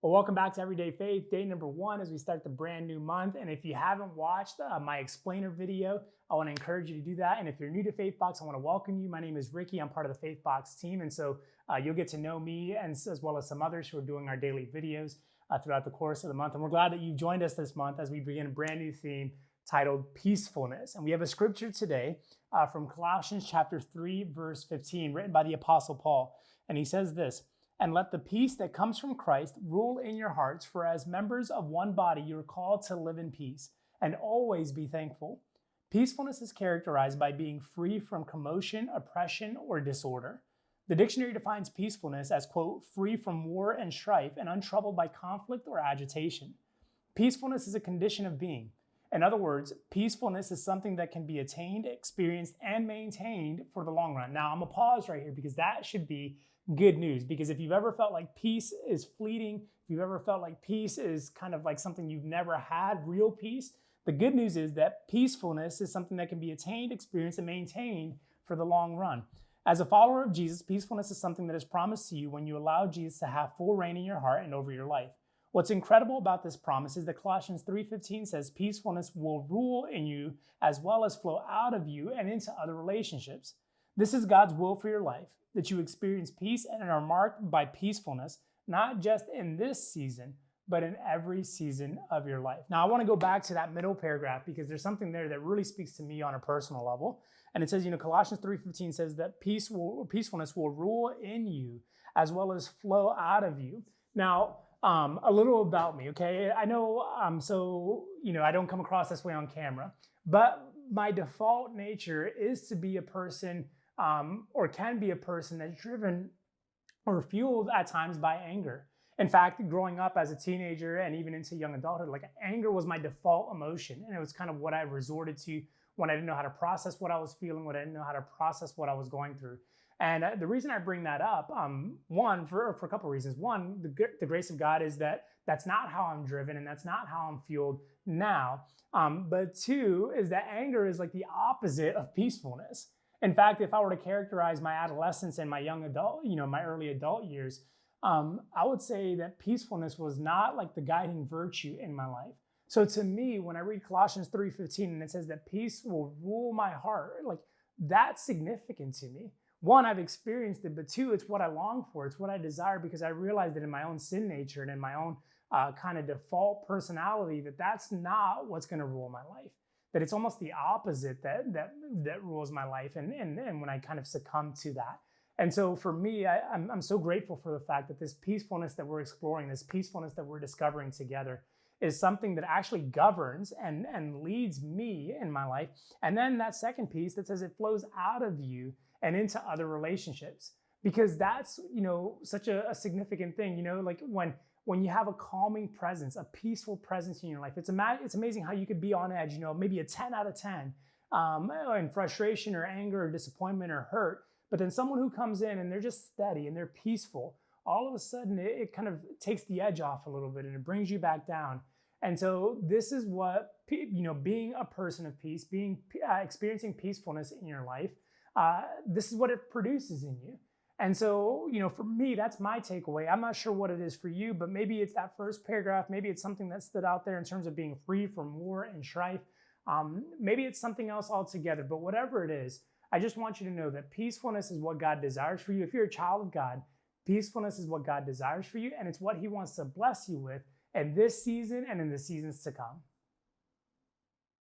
Well, welcome back to Everyday Faith, day number 1 as we start the brand new month. And if you haven't watched my explainer video, I want to encourage you to do that. And if you're new to Faithbox, I want to welcome you. My name is Ricky. I'm part of the Faithbox team. And so you'll get to know me and as well as some others who are doing our daily videos throughout the course of the month. And we're glad that you've joined us this month as we begin a brand new theme titled Peacefulness. And we have a scripture today from Colossians chapter 3, verse 15, written by the Apostle Paul. And he says this: "And let the peace that comes from Christ rule in your hearts, for as members of one body, you are called to live in peace, and always be thankful. Peacefulness is characterized by being free from commotion, oppression, or disorder." The dictionary defines peacefulness as, quote, "free from war and strife and untroubled by conflict or agitation." Peacefulness is a condition of being. In other words, peacefulness is something that can be attained, experienced, and maintained for the long run. Now, I'm gonna pause right here because that should be good news. Because if you've ever felt like peace is fleeting, if you've ever felt like peace is kind of like something you've never had, real peace, the good news is that peacefulness is something that can be attained, experienced, and maintained for the long run. As a follower of Jesus, peacefulness is something that is promised to you when you allow Jesus to have full reign in your heart and over your life. What's incredible about this promise is that Colossians 3:15 says peacefulness will rule in you as well as flow out of you and into other relationships. This is God's will for your life, that you experience peace and are marked by peacefulness, not just in this season, but in every season of your life. Now, I want to go back to that middle paragraph because there's something there that really speaks to me on a personal level. And it says, Colossians 3:15 says that peacefulness will rule in you as well as flow out of you. Now, a little about me, okay? I know, I don't come across this way on camera, but my default nature is to be a person or can be a person that's driven or fueled at times by anger. In fact, growing up as a teenager and even into young adulthood, like anger was my default emotion. And it was kind of what I resorted to when I didn't know how to process what I was feeling, when I didn't know how to process what I was going through. And the reason I bring that up, one, for a couple of reasons. One, the grace of God is that that's not how I'm driven and that's not how I'm fueled now. But two, is that anger is like the opposite of peacefulness. In fact, if I were to characterize my adolescence and my young adult, my early adult years, I would say that peacefulness was not like the guiding virtue in my life. So to me, when I read Colossians 3:15 and it says that peace will rule my heart, like that's significant to me. One, I've experienced it, but two, it's what I long for. It's what I desire because I realized that in my own sin nature and in my own kind of default personality, that's not what's going to rule my life. That it's almost the opposite that rules my life. And when I kind of succumb to that. And so for me, I'm so grateful for the fact that this peacefulness that we're exploring, this peacefulness that we're discovering together is something that actually governs and leads me in my life. And then that second piece that says it flows out of you and into other relationships, because that's, such a significant thing, like when you have a calming presence, a peaceful presence in your life, it's amazing how you could be on edge, maybe a 10 out of 10 in frustration or anger or disappointment or hurt. But then someone who comes in and they're just steady and they're peaceful, all of a sudden it kind of takes the edge off a little bit and it brings you back down. And so this is what, being a person of peace, experiencing peacefulness in your life, this is what it produces in you. And so, for me, that's my takeaway. I'm not sure what it is for you, but maybe it's that first paragraph. Maybe it's something that stood out there in terms of being free from war and strife. Maybe it's something else altogether, but whatever it is, I just want you to know that peacefulness is what God desires for you. If you're a child of God, peacefulness is what God desires for you, and it's what He wants to bless you with in this season and in the seasons to come.